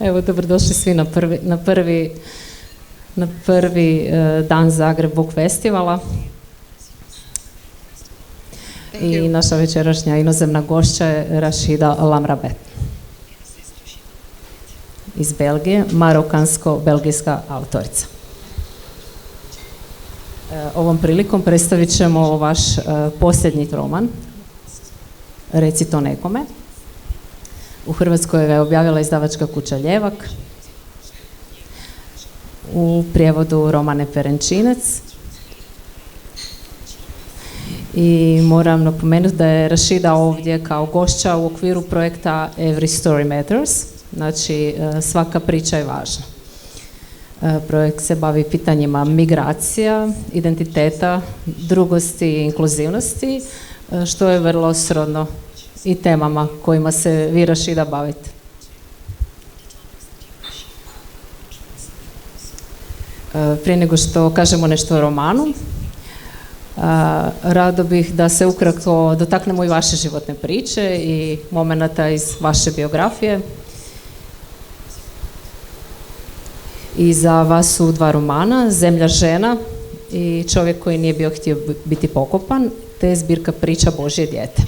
Evo, dobrodošli svi na prvi dan Zagreb Book Festivala. I naša večerašnja inozemna gošća je Rachida Lamrabet iz Belgije, marokansko-belgijska autorica. Ovom prilikom predstavit ćemo vaš posljednji roman, Reci to nekome. U Hrvatskoj ga je objavila izdavačka kuća Ljevak, u prijevodu Romane Perenčinec. I moram napomenuti da je Rachida ovdje kao gošća u okviru projekta Every Story Matters, znači svaka priča je važna. Projekt se bavi pitanjima migracija, identiteta, drugosti i inkluzivnosti, što je vrlo srodno i temama kojima se vi, Rachida, bavite. Prije nego što kažemo nešto o romanu, rado bih da se ukratko dotaknemo i vaše životne priče i momenata iz vaše biografije. I za vas su dva romana, Zemlja žena i Čovjek koji nije bio htio biti pokopan, te zbirka priča Božje dijete.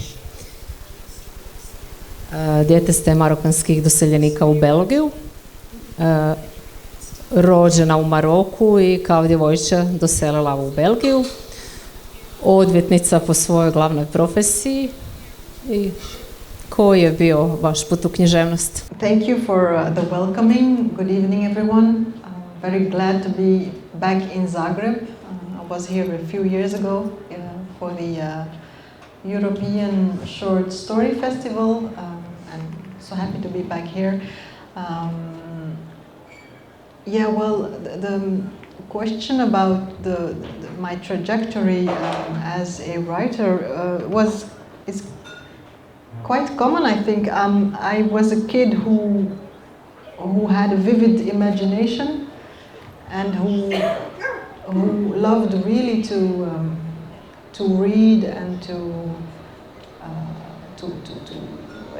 Dijete ste marokanskih doseljenika u Belgiju, rođena u Maroku i kao djevojčica doselila u Belgiju, odvjetnica po svojoj glavnoj profesiji. I koji je bio vaš put u književnost? Thank you for the welcoming. Good evening, everyone. Very glad to be back in Zagreb. I was here a few years ago for the European Short Story Festival, and so happy to be back here. Yeah, well, the question about my trajectory as a writer is quite common, I think. I was a kid who had a vivid imagination and who loved really to read and to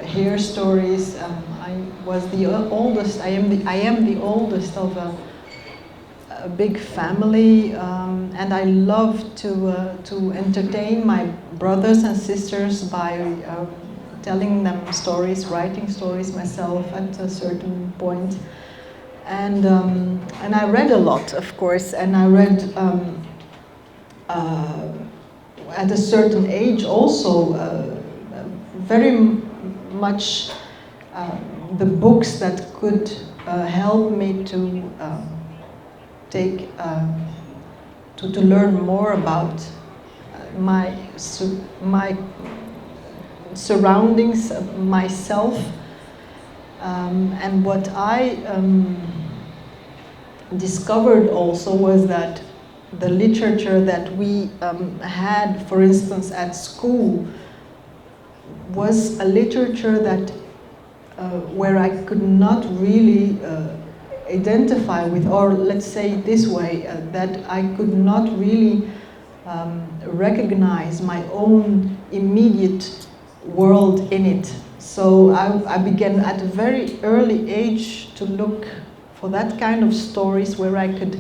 hear stories. I was the oldest. I am the oldest of a big family, and I loved to entertain my brothers and sisters by telling them stories, writing stories myself at a certain point. And I read a lot, of course, and I read at a certain age also very much the books that could help me to to learn more about my surroundings, myself, and what I discovered also was that the literature that we had, for instance, at school, was a literature that where I could not really identify with, or let's say it this way, that I could not really recognize my own immediate world in it. So I began at a very early age to look for that kind of stories where I could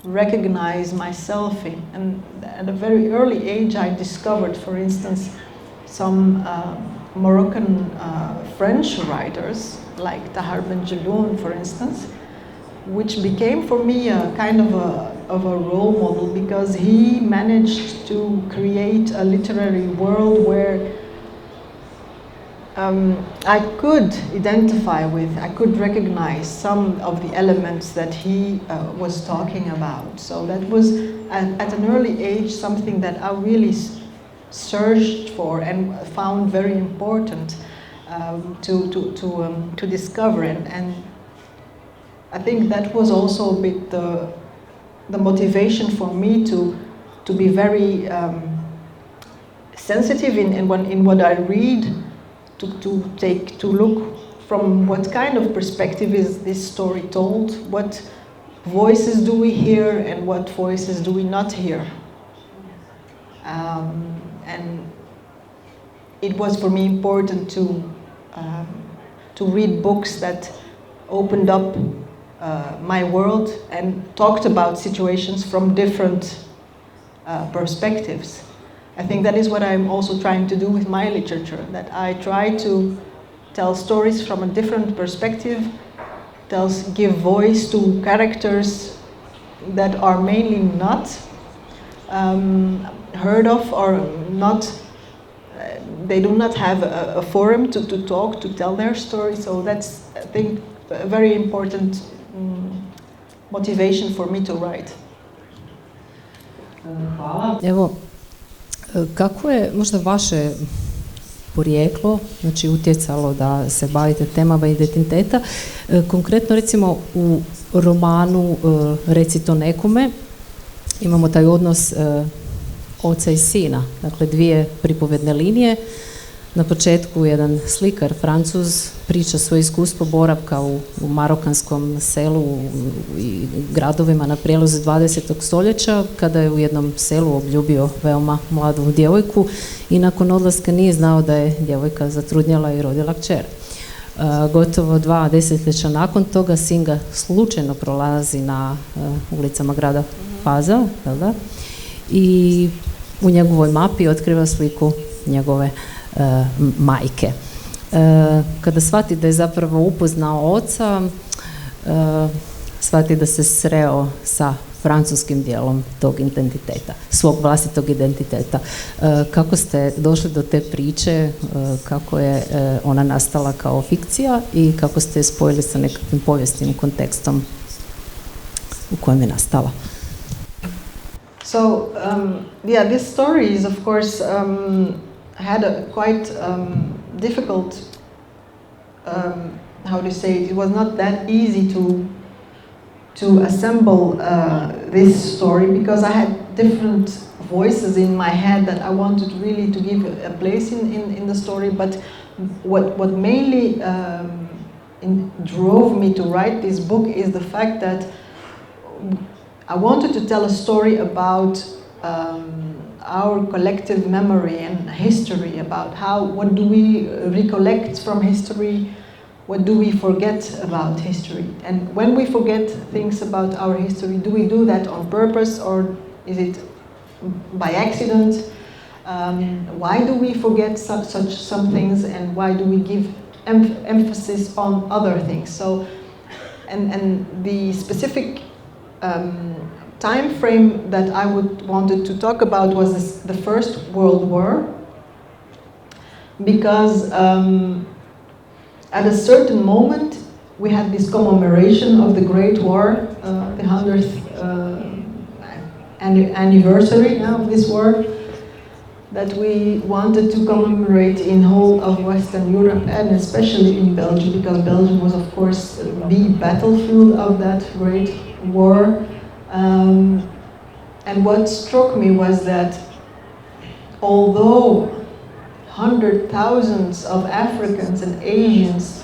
recognize myself in. And at a very early age I discovered, for instance, some Moroccan French writers, like Tahar Ben Jelloun, for instance, which became for me a kind of a role model, because he managed to create a literary world where I could identify with, I could recognize some of the elements that he was talking about. So that was at an early age something that I really searched for and found very important to discover, and I think that was also a bit the motivation for me to be very sensitive in what I read, to look from what kind of perspective is this story told, what voices do we hear and what voices do we not hear. And it was for me important to read books that opened up my world and talked about situations from different perspectives. I think that is what I'm also trying to do with my literature, that I try to tell stories from a different perspective, give voice to characters that are mainly not heard of or not, they do not have a forum to talk, to tell their story. So that's, I think, a very important motivation for me to write. Hvala. Evo, kako je možda vaše porijeklo, znači utjecalo da se bavite temama identiteta? Konkretno recimo u romanu Reci to nekome imamo taj odnos oca i sina, dakle dvije pripovedne linije. Na početku jedan slikar, Francuz, priča svoje iskustvo boravka u marokanskom selu i gradovima na prijelazu 20. stoljeća, kada je u jednom selu obljubio veoma mladu djevojku i nakon odlaska nije znao da je djevojka zatrudnjela i rodila kćer. Gotovo 2 desetljeća nakon toga sin ga slučajno prolazi na ulicama grada Paza, da? I u njegovoj mapi otkriva sliku njegove majke. Kada shvati da je zapravo upoznao oca, shvati da se sreo sa francuskim dijelom tog identiteta, svog vlastitog identiteta. Kako ste došli do te priče, kako je ona nastala kao fikcija i kako ste je spojili sa nekakvim povijesnim kontekstom u kojem je nastala? So, this story is, of course, had a quite difficult, how to say it was not that easy to assemble this story, because I had different voices in my head that I wanted really to give a place in the story. But what mainly drove me to write this book is the fact that I wanted to tell a story about our collective memory and history, about what do we recollect from history, what do we forget about history, and when we forget things about our history, do we do that on purpose or is it by accident? Why do we forget some things, and why do we give emphasis on other things? So, and the specific time frame that I wanted to talk about was the First World War, because at a certain moment we had this commemoration of the Great War, the 100th anniversary now of this war, that we wanted to commemorate in whole of Western Europe and especially in Belgium, because Belgium was, of course, the battlefield of that great war. And what struck me was that although hundreds of thousands of Africans and Asians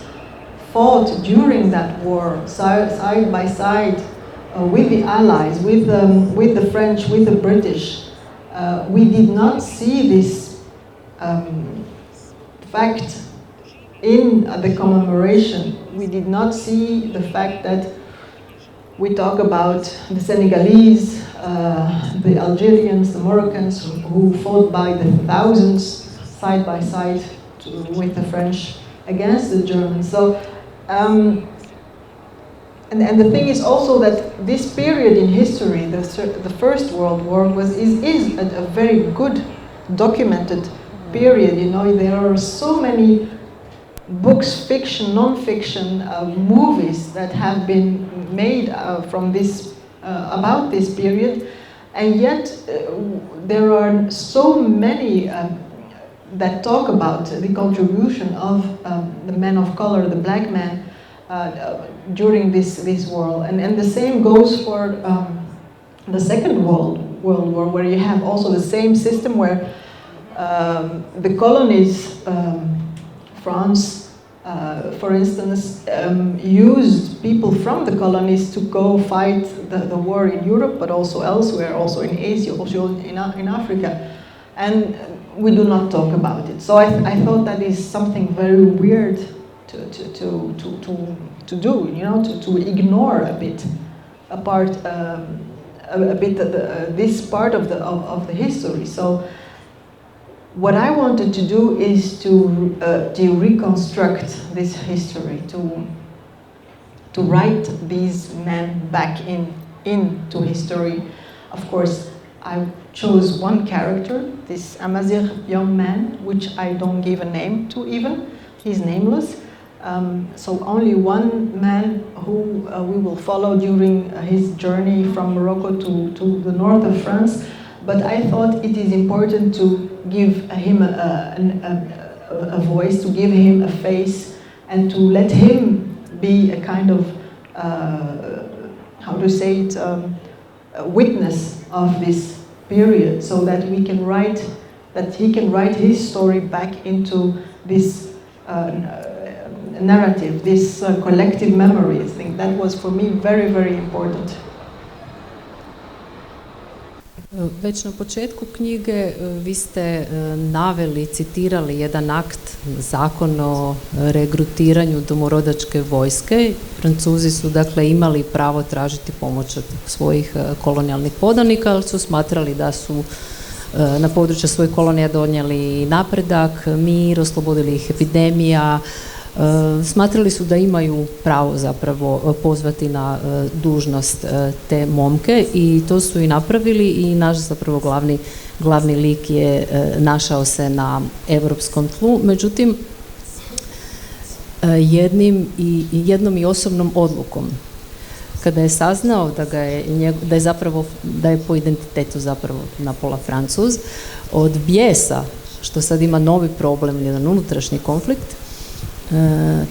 fought during that war side by side with the Allies, with the French, with the British, we did not see this fact in the commemoration. We did not see the fact that we talk about the Senegalese, the Algerians, the Moroccans who fought by the thousands side by side with the French against the Germans. So, and the thing is also that this period in history, the First World War, is a very good documented period. You know, there are so many books, fiction, non-fiction, movies that have been made from this about this period, and yet there are so many that talk about the contribution of the men of color, the black man, during this war, and the same goes for the Second World War, where you have also the same system where the colonies, France, for instance, used people from the colonies to go fight the war in Europe, but also elsewhere, also in Asia, also in Africa, and we do not talk about it. So I thought that is something very weird to to do, you know, to ignore a bit this part of the history. So what I wanted to do is to reconstruct this history, to write these men back into history. Of course, I chose one character, this Amazigh young man, which I don't give a name to even. He's nameless. So only one man who we will follow during his journey from Morocco to the north of France. But I thought it is important to give him a voice, to give him a face, and to let him be a kind of, how to say it, a witness of this period, so that we can write, that he can write his story back into this narrative, this collective memory. I think that was for me very, very important. Već na početku knjige vi ste naveli, citirali jedan akt, zakon o regrutiranju domorodačke vojske. Francuzi su dakle imali pravo tražiti pomoć od svojih kolonijalnih podanika, ali su smatrali da su na području svojih kolonija donijeli napredak, mir, oslobodili ih epidemija. Smatrali su da imaju pravo zapravo pozvati na dužnost te momke i to su i napravili i naš zapravo glavni lik je našao se na europskom tlu. Međutim, jednom i osobnom odlukom, kada je saznao da je po identitetu zapravo napola Francuz, od bijesa, što sad ima novi problem, jedan unutrašnji konflikt,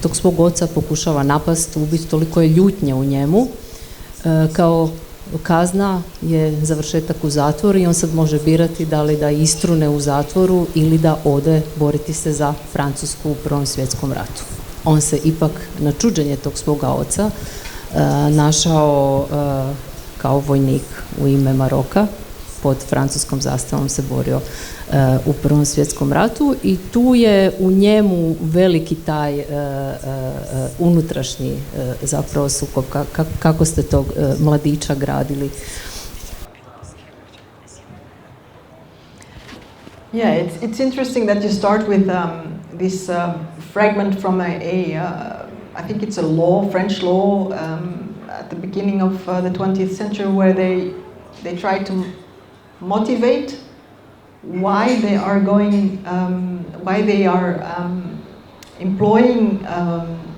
tog svog oca pokušava napast, ubiti, toliko je ljutnje u njemu, kao kazna je završetak u zatvoru i on sad može birati da li da istrune u zatvoru ili da ode boriti se za Francusku u Prvom svjetskom ratu. On se ipak na čuđenje tog svoga oca našao kao vojnik u ime Maroka, pod francuskom zastavom se borio u Prvom svjetskom ratu i tu je u njemu veliki taj unutrašnji zapravo sukob. Kako ste tog mladića gradili? Yeah, it's interesting that you start with this fragment from I think it's a law, French law, at the beginning of the 20th century, where they try to motivate why they are going, why they are employing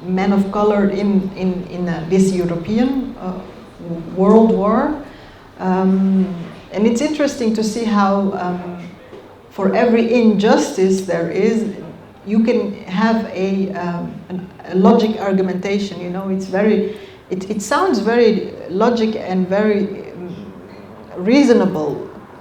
men of color in this European world war, and it's interesting to see how for every injustice there is, you can have a logic argumentation. You know, it's very, it sounds very logic and very reasonable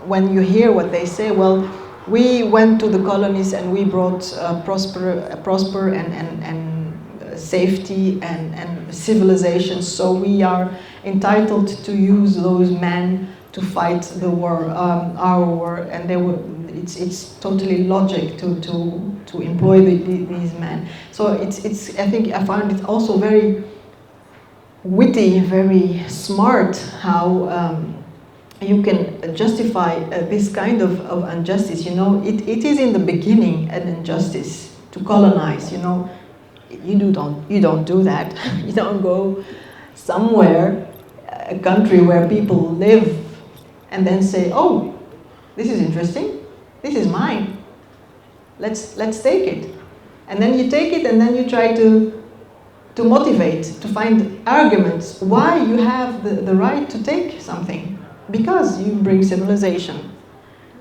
when you hear what they say. Well, we went to the colonies and we brought prosper and safety and civilization, so we are entitled to use those men to fight the war, our war, and they were. It's totally logic to employ these men. So I think I found it also very witty, very smart how you can justify this kind of injustice. You know, it is in the beginning an injustice to colonize. You know, you don't do that. You don't go somewhere, a country where people live, and then say, oh, this is interesting. This is mine. Let's take it. And then you take it and then you try to motivate, to find arguments why you have the right to take something. Because you bring civilization.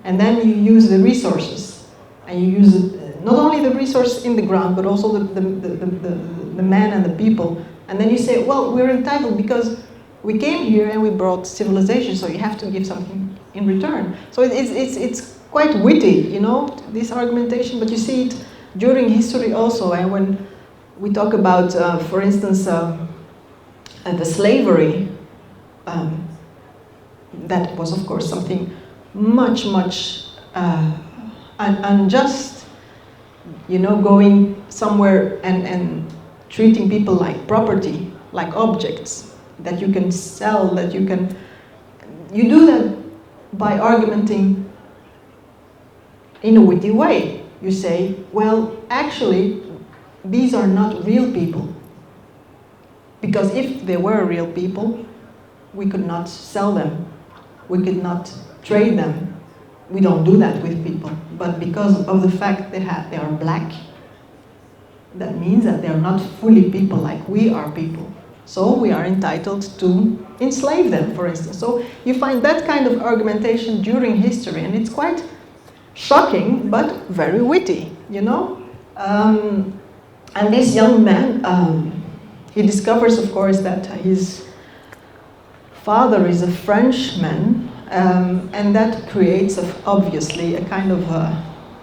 And then you use the resources. And you use not only the resource in the ground, but also the man and the people. And then you say, well, we're entitled because we came here and we brought civilization, so you have to give something in return. So it's quite witty, you know, this argumentation, but you see it during history also. And when we talk about, for instance, the slavery, that was, of course, something much unjust, you know, going somewhere and treating people like property. like objects that you can sell, that you do that by argumenting in a witty way. You say, well, actually, these are not real people. Because if they were real people, we could not sell them. We could not trade them. We don't do that with people. But because of the fact they are black, that means that they are not fully people like we are people. So we are entitled to enslave them, for instance. So you find that kind of argumentation during history, and it's quite shocking, but very witty, you know? And this young man, he discovers, of course, that his father is a Frenchman, and that creates, obviously, a kind of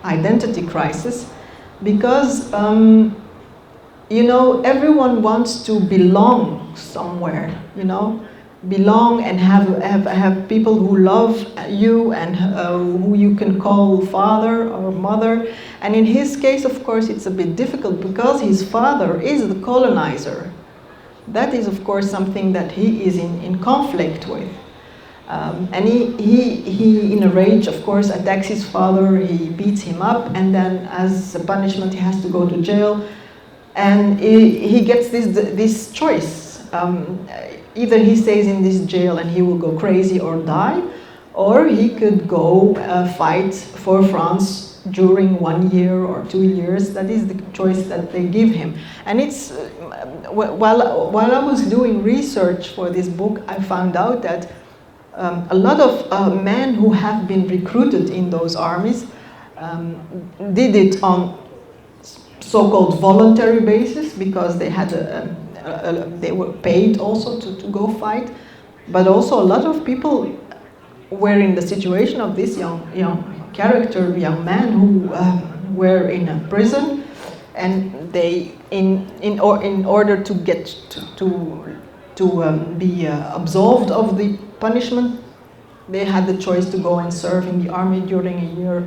identity crisis, because, you know, everyone wants to belong somewhere, you know? Belong and have people who love you and who you can call father or mother. And in his case, of course, it's a bit difficult because his father is the colonizer. That is, of course, something that he is in conflict with. And he, in a rage, of course, attacks his father, he beats him up, and then as a punishment, he has to go to jail. And he gets this choice. Either he stays in this jail and he will go crazy or die, or he could go fight for France during 1 year or 2 years. That is the choice that they give him. And it's, while I was doing research for this book, I found out that a lot of men who have been recruited in those armies did it on so-called voluntary basis, because they had they were paid also to go fight, but also a lot of people were in the situation of this young young man who were in a prison, and they in order to get to be absolved of the punishment, they had the choice to go and serve in the army during a year,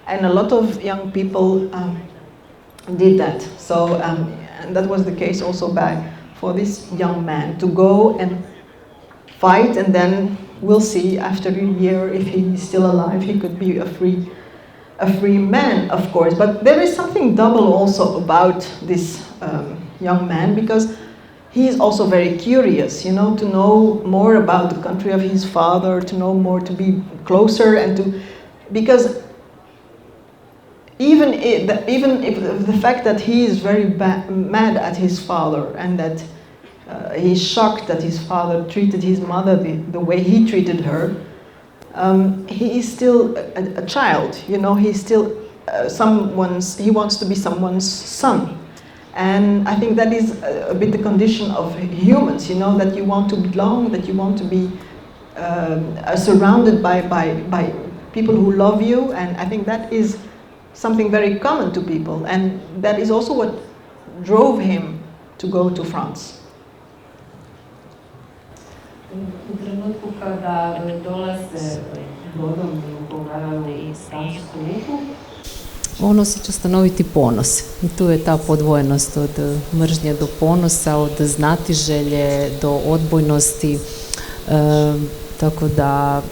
and a lot of young people did that. So and that was the case also for this young man to go and fight, and then we'll see after a year if he's still alive. He could be a free man, of course. But there is something double also about this young man, because he is also very curious, you know, to know more about the country of his father, to know more, to be closer, and because even if the fact that he is very mad at his father, and that he's shocked that his father treated his mother the way he treated her, he is still a child, you know. He's still he wants to be someone's son. And I think that is a bit the condition of humans, you know, that you want to belong, that you want to be surrounded by people who love you, and I think that is something very common to people, and that is also what drove him to go to France. U trenutku kada dolaze brodom i ugovaraju francusku luku, on osjeća stanoviti ponos. I tu je ta podvojenost od mržnje do ponosa, od znatiželje do odbojnosti, tako da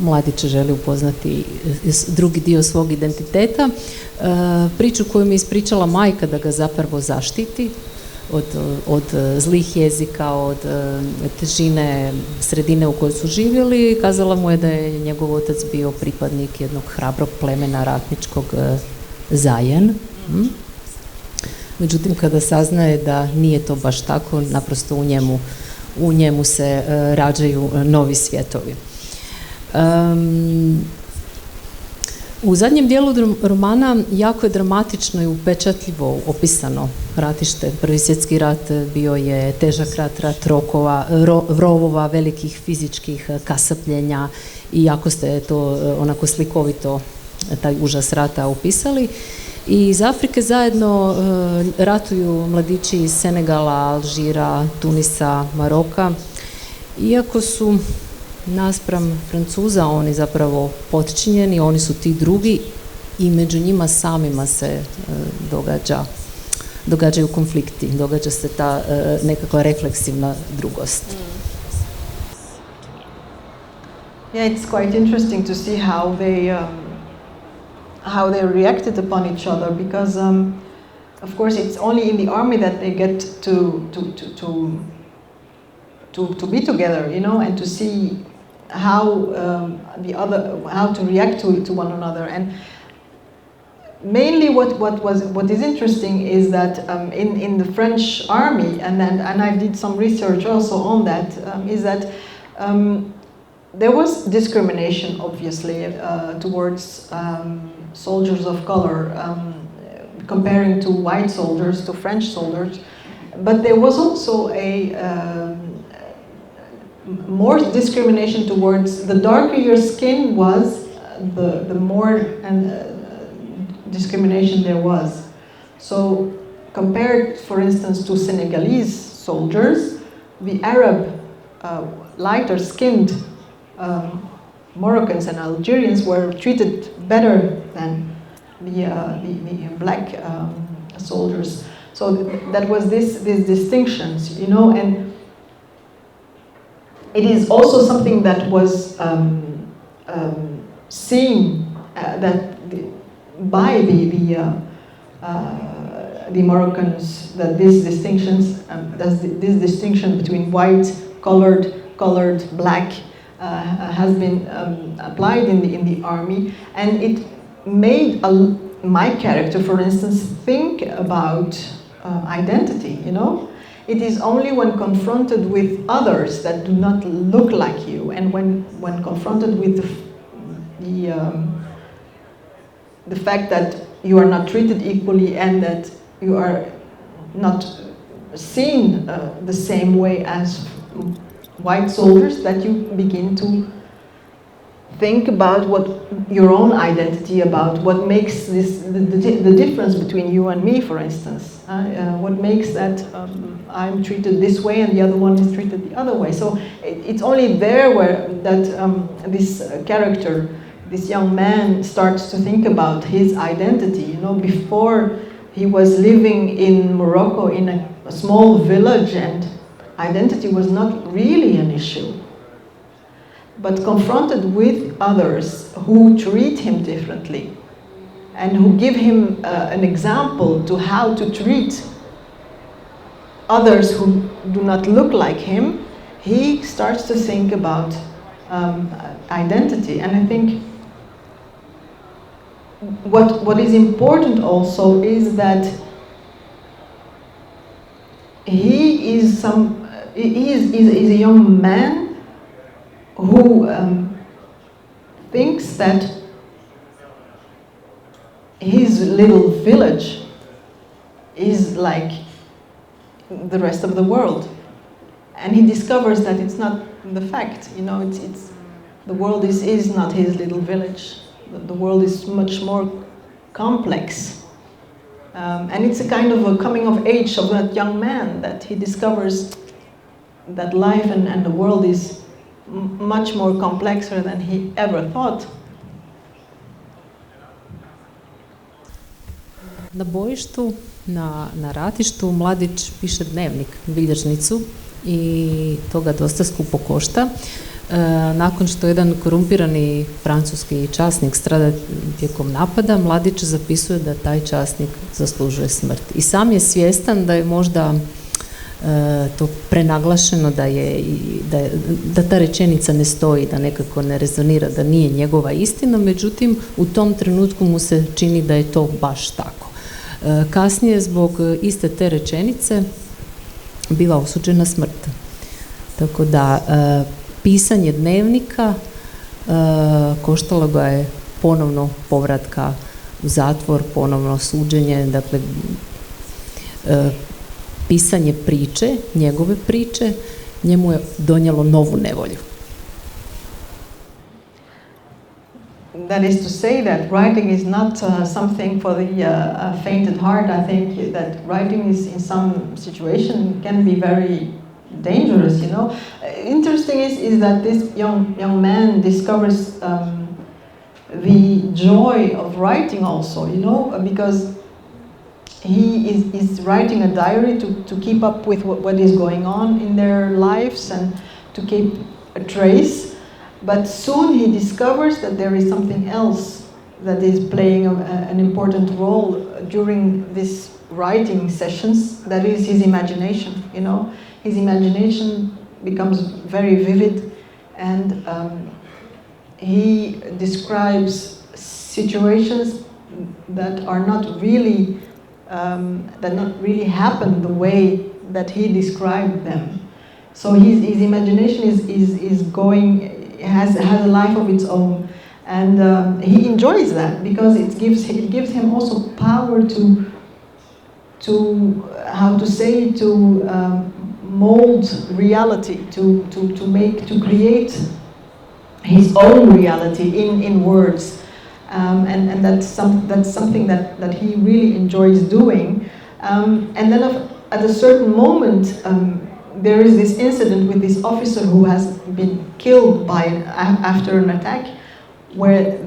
mladić želi upoznati drugi dio svog identiteta. Priču koju mi je ispričala majka da ga zapravo zaštiti od zlih jezika, od težine sredine u kojoj su živjeli. Kazala mu je da je njegov otac bio pripadnik jednog hrabrog plemena ratničkog Zajen. Međutim, kada saznaje da nije to baš tako, naprosto u njemu se rađaju novi svjetovi. U zadnjem dijelu romana jako je dramatično i upečatljivo opisano ratište. Prvi svjetski rat bio je težak rat rovova, velikih fizičkih kasapljenja, i jako ste to onako slikovito, taj užas rata, opisali. I iz Afrike zajedno ratuju mladići iz Senegala, Alžira, Tunisa, Maroka. Iako su naspram Francuza oni zapravo potčinjeni, oni su ti drugi, i među njima samima se događaju konflikti, događa se ta nekakva refleksivna drugost. Yeah, it's quite interesting to see how they reacted upon each other, because of course it's only in the army that they get to be together, you know, and to see how how to react to one another. And mainly what is interesting is that in the French army, and I did some research also on that, is that there was discrimination, obviously, towards soldiers of color, comparing to white soldiers, to French soldiers, but there was also more discrimination towards the darker your skin was, the more discrimination there was. So compared, for instance, to Senegalese soldiers, the Arab lighter skinned Moroccans and Algerians were treated better than the black soldiers. So that was these distinctions, you know, and it is also something that was seen by the Moroccans, that these distinctions, this distinction between white, colored, black, has been applied in the army, and it made my character, for instance, think about identity. You know, it is only when confronted with others that do not look like you, and when confronted with the fact that you are not treated equally and that you are not seen the same way as white soldiers, that you begin to think about what your own identity, about what makes the difference between you and me, for instance. What makes that I'm treated this way and the other one is treated the other way. So it's only there where this character, this young man, starts to think about his identity. You know, before he was living in Morocco in a small village, and identity was not really an issue. But confronted with others who treat him differently and who give him an example to how to treat others who do not look like him, he starts to think about identity. And I think what is important also is that he is a young man who thinks that his little village is like the rest of the world, and he discovers that it's not the fact. You know, it's the world is not his little village. The world is much more complex, and it's a kind of a coming of age of that young man, that he discovers that life and the world is much more complexer than he ever thought. Na bojištu, na ratištu, mladić piše dnevnik, bilježnicu, i to ga dosta skupo košta. Nakon što jedan korumpirani francuski časnik strada tijekom napada, mladić zapisuje da taj časnik zaslužuje smrt. I sam je svjestan da je možda to prenaglašeno, da ta rečenica ne stoji, da nekako ne rezonira, da nije njegova istina, međutim u tom trenutku mu se čini da je to baš tako. Kasnije zbog iste te rečenice biva osuđen na smrt. Tako da pisanje dnevnika koštalo ga je ponovno povratka u zatvor, ponovno suđenje, dakle pisanje priče, njegove priče, njemu je donijelo novu nevolju. That is to say that writing is not something for the faint at heart. I think that writing is, in some situation, can be very dangerous, you know. Interesting is that this young man discovers the joy of writing also, you know, because he is writing a diary to keep up with what is going on in their lives and to keep a trace. But soon he discovers that there is something else that is playing an important role during these writing sessions. That is his imagination. You know, his imagination becomes very vivid, and he describes situations that are not really happen the way that he described them. So his imagination is going, has a life of its own, and he enjoys that because it gives him also power to mold reality, to create his own reality in words, and that's something that he really enjoys doing. And then at a certain moment, there is this incident with this officer who has been killed after an attack, where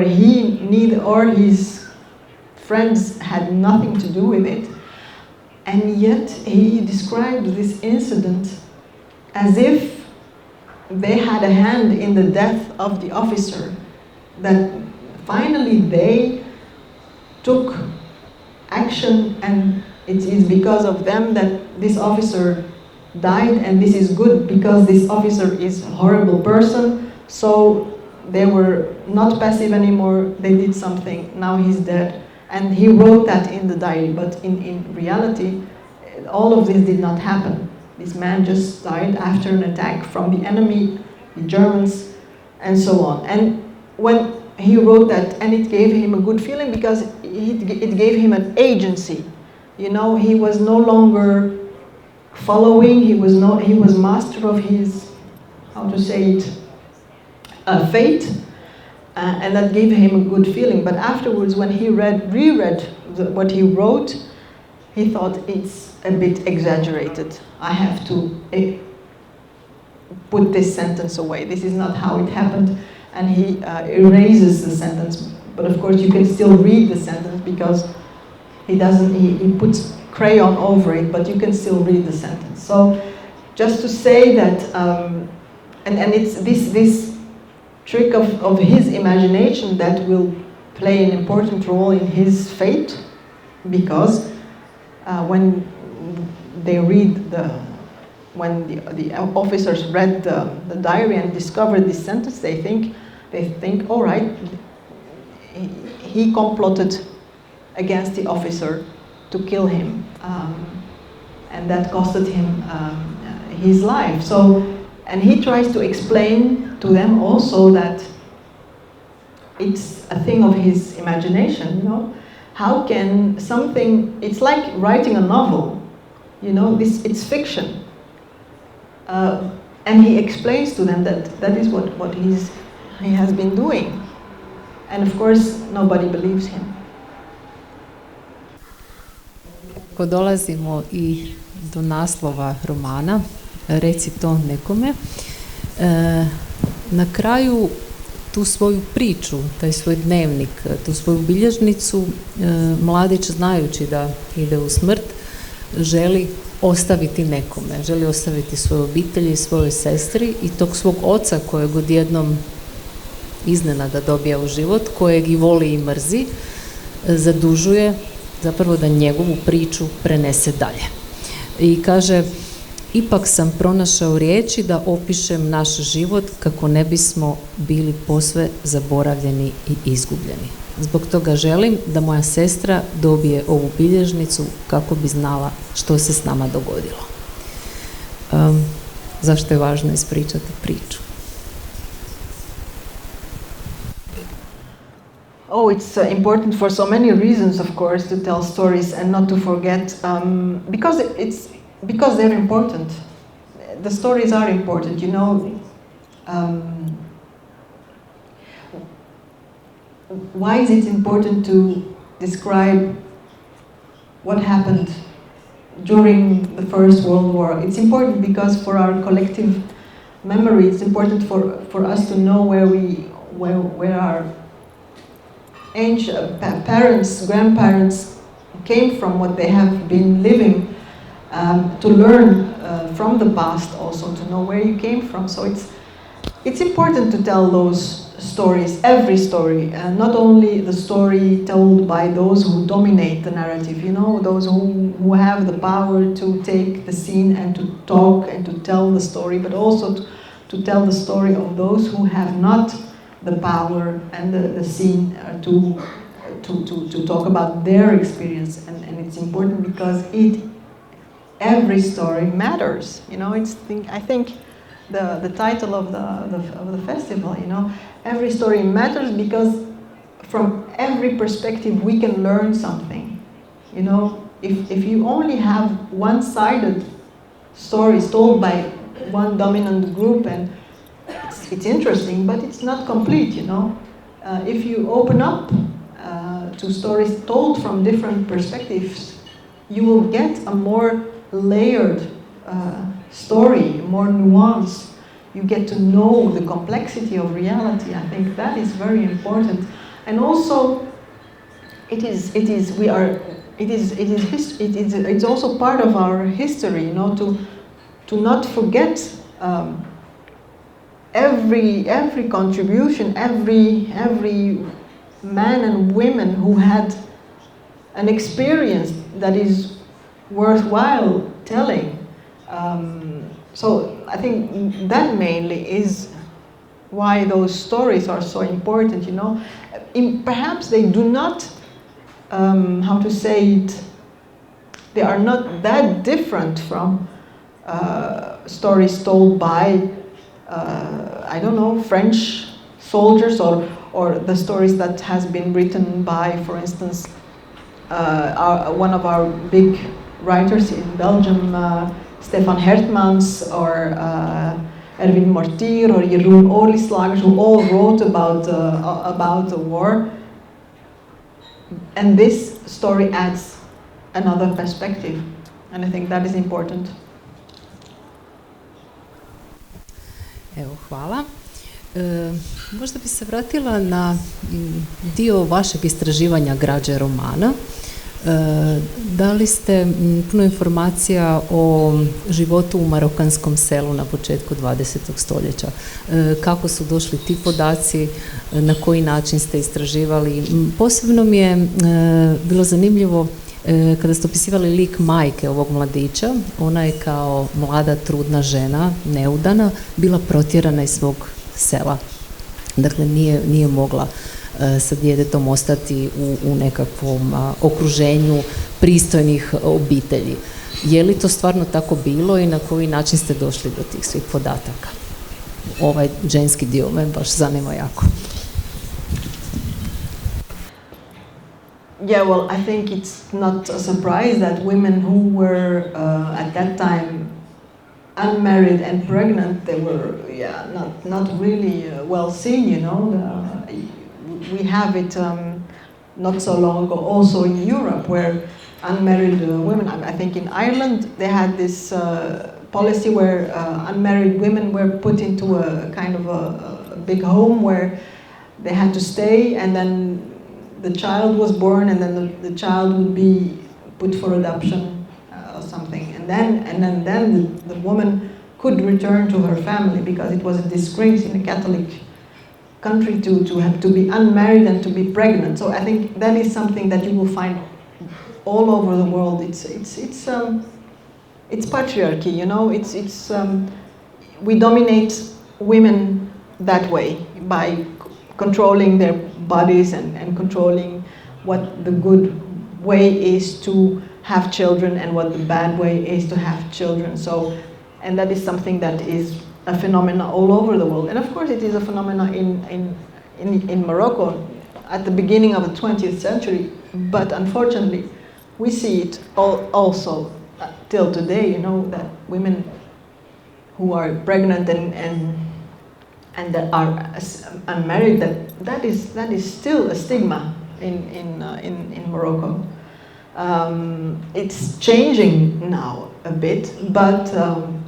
he or his friends had nothing to do with it, and yet he described this incident as if they had a hand in the death of the officer, that finally they took action, and it is because of them that this officer died, and this is good because this officer is a horrible person, so they were not passive anymore, they did something, now he's dead. And he wrote that in the diary, but in reality, all of this did not happen. This man just died after an attack from the enemy, the Germans, and so on. And when he wrote that, and it gave him a good feeling because it gave him an agency. You know, he was no longer following, he was master of his, how to say it, fate. And that gave him a good feeling. But afterwards, when he reread what he wrote, he thought it's a bit exaggerated. I have to put this sentence away. This is not how it happened. And he erases the sentence. But of course, you can still read the sentence because he puts crayon over it, but you can still read the sentence. So just to say that, and it's this trick of his imagination that will play an important role in his fate, because when the officers read the diary and discovered this sentence, they think, all right, he complotted against the officer to kill him, and that costed him his life. So, and he tries to explain to them also that it's a thing of his imagination, you know. How can something, it's like writing a novel, you know, it's fiction. And he explains to them that is what he has been doing. And of course, nobody believes him. Ako dolazimo i do naslova romana, Reci to nekome, na kraju tu svoju priču, taj svoj dnevnik, tu svoju bilježnicu, mladić, znajući da ide u smrt, želi ostaviti nekome, želi ostaviti svojoj obitelji, svojoj sestri i tog svog oca kojeg odjednom iznenada dobija u život, kojeg i voli i mrzi, zadužuje zapravo da njegovu priču prenese dalje. I kaže, ipak sam pronašao riječi da opišem naš život kako ne bismo bili posve zaboravljeni i izgubljeni. Zbog toga želim da moja sestra dobije ovu bilježnicu kako bi znala što se s nama dogodilo. Zašto je važno ispričati priču? Oh, it's important for so many reasons, of course, to tell stories and not to forget, because they're important. The stories are important, you know. Why is it important to describe what happened during the First World War? It's important because for our collective memory, it's important for us to know where our ancient parents, grandparents came from, what they have been living, to learn from the past, also to know where you came from. So it's important to tell those stories, every story, and not only the story told by those who dominate the narrative, you know, those who have the power to take the scene and to talk and to tell the story, but also to tell the story of those who have not the power and the scene to talk about their experience. And it's important because every story matters. You know, I think the title of the festival, you know, every story matters because from every perspective we can learn something. You know, if you only have one-sided stories told by one dominant group, and it's interesting, but it's not complete, you know. If you open up to stories told from different perspectives, you will get a more layered story, more nuanced. You get to know the complexity of reality. I think that is very important, and also it's also part of our history, you know, to not forget every contribution, every man and women who had an experience that is worthwhile telling. So I think that mainly is why those stories are so important, you know. Perhaps they do not, how to say it, they are not that different from stories told by, I don't know, French soldiers, or the stories that has been written by, for instance, one of our big writers in Belgium, Stefan Hertmans, or Erwin Mortier, or Jeroen Oorlieslagers, who all wrote about the war. And this story adds another perspective, and I think that is important. Evo, hvala. Možda bi se vratila na dio vašeg istraživanja građe romana. Dali ste puno informacija o životu u marokanskom selu na početku 20. stoljeća. Kako su došli ti podaci, na koji način ste istraživali? Posebno mi je bilo zanimljivo kada ste opisivali lik majke ovog mladića. Ona je kao mlada, trudna žena, neudana, bila protjerana iz svog sela. Dakle, nije mogla sa djetetom ostati u nekakvom okruženju pristojnih obitelji. Je li to stvarno tako bilo i na koji način ste došli do tih svih podataka? Ovaj ženski dio me baš zanima jako. Yeah, well, I think it's not a surprise that women who were at that time unmarried and pregnant, they were not really well seen, you know. We have it not so long ago also in Europe, where unmarried women, I think in Ireland, they had this policy where unmarried women were put into a kind of a big home where they had to stay, and then the child was born, and then the child would be put for adoption or something, and then the woman could return to her family, because it was a disgrace in a Catholic country to have to be unmarried and to be pregnant. So I think that is something that you will find all over the world. It's patriarchy, you know. We dominate women that way, by controlling their bodies and controlling what the good way is to have children and what the bad way is to have children. So, and that is something that is a phenomenon all over the world. And of course it is a phenomenon in Morocco at the beginning of the 20th century, but unfortunately we see it also till today, you know, that women who are pregnant and that are unmarried, that is still a stigma in Morocco. It's changing now a bit, but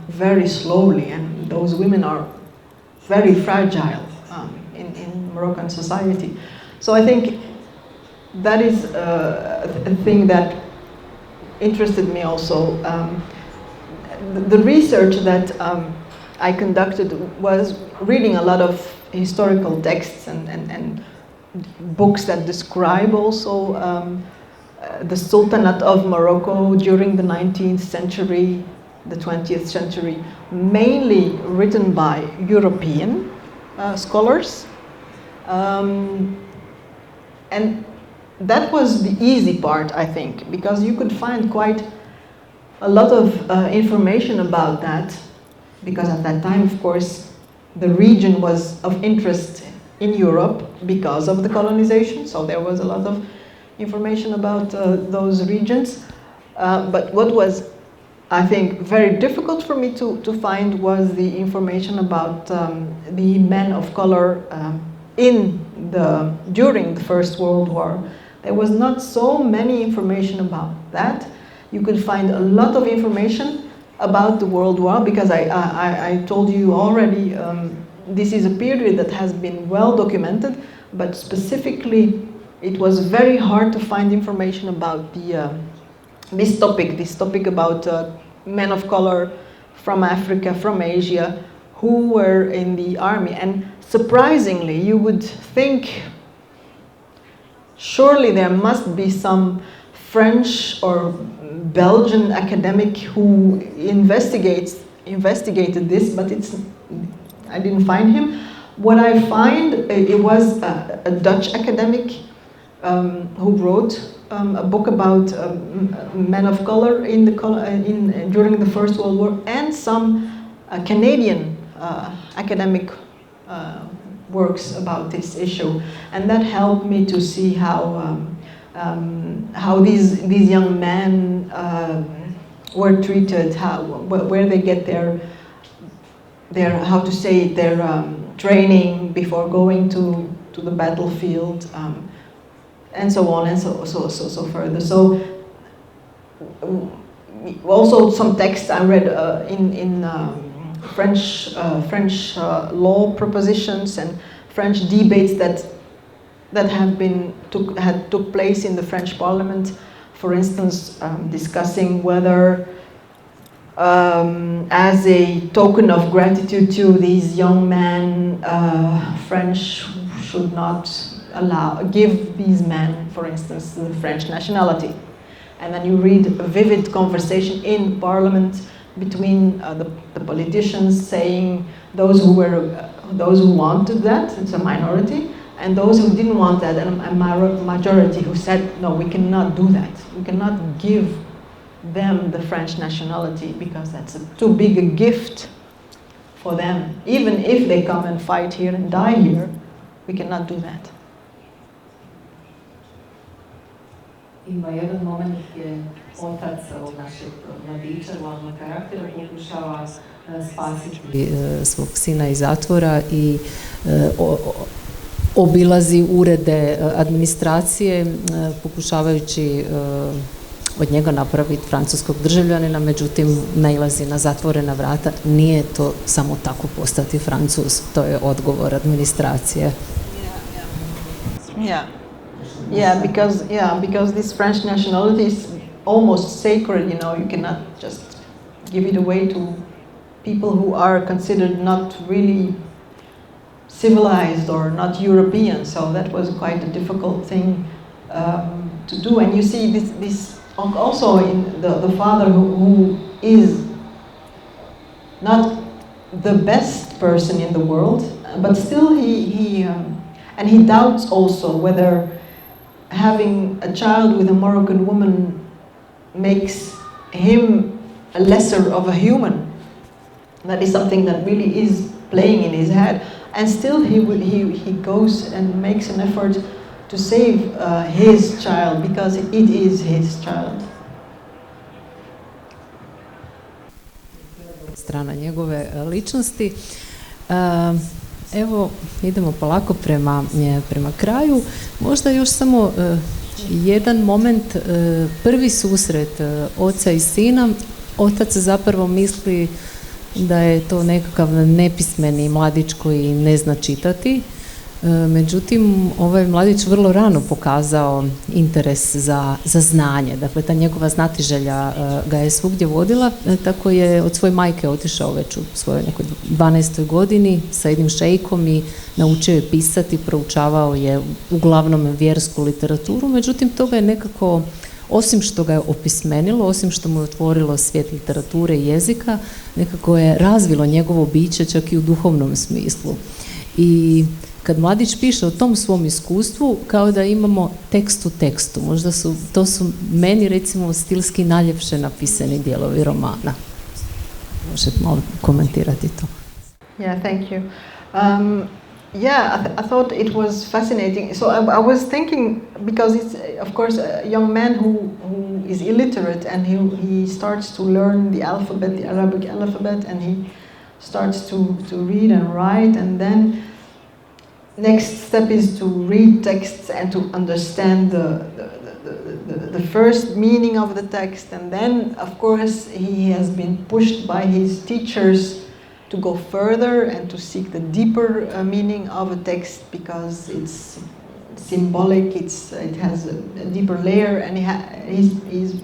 very slowly, and those women are very fragile in Moroccan society. So I think that is a thing that interested me also. The research that I conducted was reading a lot of historical texts and books that describe also the Sultanate of Morocco during the 19th century, the 20th century, mainly written by European scholars. And that was the easy part, I think, because you could find quite a lot of information about that, because at that time, of course, the region was of interest in Europe because of the colonization, so there was a lot of information about those regions. But what was, I think, very difficult for me to find was the information about the men of color during the First World War. There was not so many information about that. You could find a lot of information about the World War, because I told you already, this is a period that has been well documented, but specifically it was very hard to find information about this topic about men of color from Africa, from Asia, who were in the army. And surprisingly, you would think, surely there must be some French or Belgian academic who investigated this, but I didn't find him. What I find, it was a Dutch academic who wrote a book about men of color during the First World War, and some Canadian academic works about this issue, and that helped me to see how these young men were treated, where they get their training before going to the battlefield, and so on and so further. So also some texts I read in French law propositions and French debates that had took place in the French Parliament, for instance, discussing whether, as a token of gratitude to these young men, French should not give these men, for instance, the French nationality. And then you read a vivid conversation in Parliament between the politicians saying those who wanted that, it's a minority, and those who didn't want that, and a majority who said, no, we cannot do that. We cannot give them the French nationality because that's too big a gift for them. Even if they come and fight here and die here, we cannot do that. Ima jedan moment gdje otac ovog našeg mladića, glavnog karaktera, pokušava spasiti svog sina iz zatvora i obilazi urede administracije pokušavajući od njega napraviti francuskog državljanina, međutim nailazi na zatvorena vrata. Nije to samo tako postati Francuz, to je odgovor administracije. Because this French nationality is almost sacred, you cannot just give it away to people who are considered not really civilized or not European, so that was quite a difficult thing to do. And you see this also in the father who is not the best person in the world, but still he doubts also whether having a child with a Moroccan woman makes him a lesser of a human. That is something that really is playing in his head. And still he goes and makes an effort to save his child, because it is his child. Strana njegove ličnosti. Evo, idemo polako prema kraju. Možda još samo jedan moment, prvi susret oca i sina. Otac zapravo misli da je to nekakav nepismeni mladić koji ne zna čitati. Međutim, ovaj mladić vrlo rano pokazao interes za znanje. Dakle, ta njegova znatiželja ga je svugdje vodila, tako je od svoje majke otišao već u svojoj nekoj 12. godini sa jednim šejkom i naučio je pisati, proučavao je uglavnom vjersku literaturu, međutim, toga je nekako, osim što ga je opismenilo, osim što mu je otvorilo svijet literature i jezika, nekako je razvilo njegovo biće čak i u duhovnom smislu. I kad mladić piše o tom svom iskustvu, kao da imamo tekst u tekstu. Možda to su meni recimo stilski najljepše napisani dijelovi romana. Možete malo komentirati to. Yeah, thank you. I thought it was fascinating. So I was thinking, because it's of course a young man who is illiterate, and he starts to learn the alphabet, the Arabic alphabet, and he starts to read and write, and then next step is to read texts and to understand the first meaning of the text, and then of course he has been pushed by his teachers to go further and to seek the deeper meaning of a text, because it's symbolic, it has a deeper layer, and he's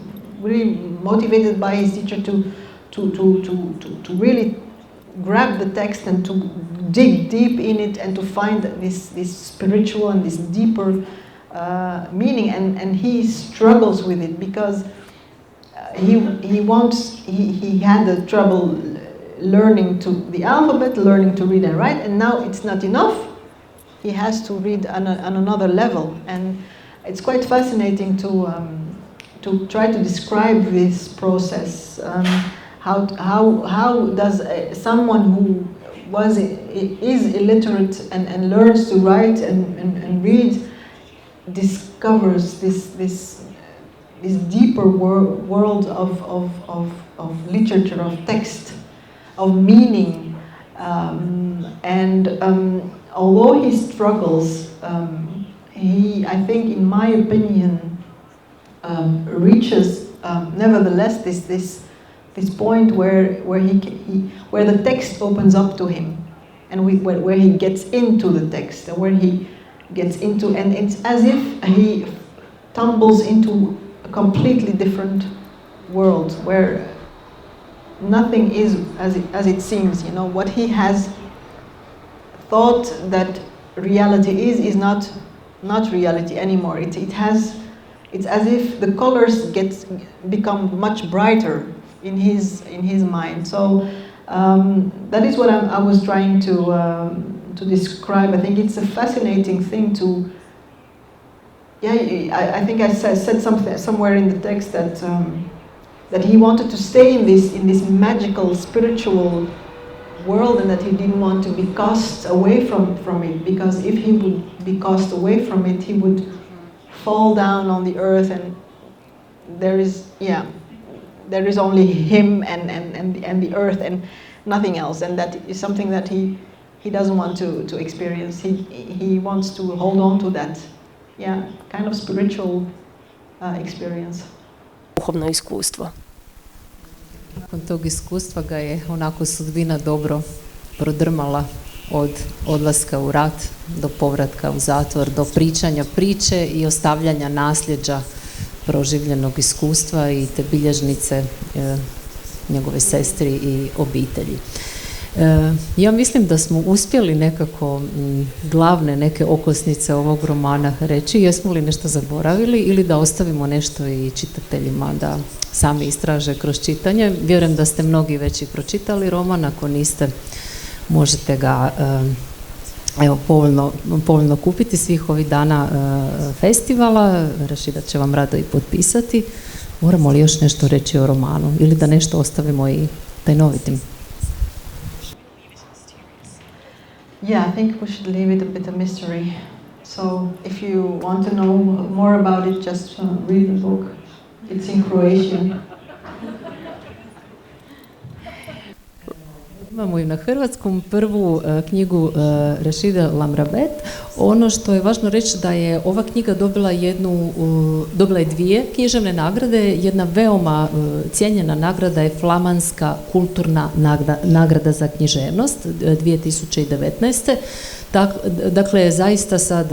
really motivated by his teacher to really grab the text and to dig deep in it and to find this spiritual and this deeper meaning, and he struggles with it, because he had the trouble learning to the alphabet, learning to read and write, and now it's not enough. He has to read on another level, and it's quite fascinating to try to describe this process. How does someone who is illiterate and learns to write and read discovers this deeper world of literature, of text, of meaning, and although he struggles, I think, in my opinion, reaches nevertheless this point where the text opens up to him, and where he gets into the text, and where he gets into, and it's as if he tumbles into a completely different world where nothing is as it seems. You know, what he has thought that reality is not reality anymore. It's as if the colors become much brighter in his mind. So that is what I was trying to describe. I think it's a fascinating thing to. Yeah, I think I said something somewhere in the text that he wanted to stay in this magical spiritual world, and that he didn't want to be cast away from it, because if he would be cast away from it, he would fall down on the earth, and there is only him and the earth and nothing else, and that is something that he doesn't want to experience. He wants to hold on to that, kind of spiritual experience. Duhovno iskustvo. Nakon tog iskustva ga je onako sudbina dobro prodrmala, od odlaska u rat do povratka u zatvor, do pričanja priče i ostavljanja nasljeđa proživljenog iskustva i te bilježnice njegove sestri i obitelji. Ja mislim da smo uspjeli nekako glavne neke okosnice ovog romana reći. Jesmo li nešto zaboravili, ili da ostavimo nešto i čitateljima da sami istraže kroz čitanje? Vjerujem da ste mnogi već i pročitali roman. Ako niste, možete ga povoljno kupiti svih ovih dana festivala. Rachida će vam rado i potpisati. Moramo li još nešto reći o romanu, ili da nešto ostavimo i tajnovitim? Yeah, I think we should leave it a bit of mystery. So if you want to know more about it, just read the book. It's in Croatian. imamo i na hrvatskom prvu knjigu Rachide Lamrabet. Ono što je važno reći da je ova knjiga dobila je dvije književne nagrade. Jedna veoma cijenjena nagrada je Flamanska kulturna nagrada za književnost 2019. Dakle, zaista sad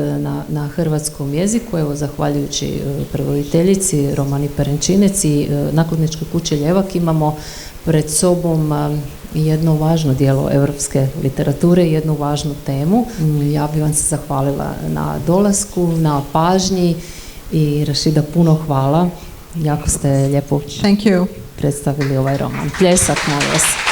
na hrvatskom jeziku, evo, zahvaljujući prevoditeljici Romani Perenčinec i nakladničkoj kući Ljevak, imamo pred sobom jedno važno dijelo europske literature, jednu važnu temu. Ja bih vam se zahvalila na dolasku, na pažnji i Rachida, puno hvala. Jako ste lijepo Thank you. predstavili ovaj roman. Pljesak, molim vas.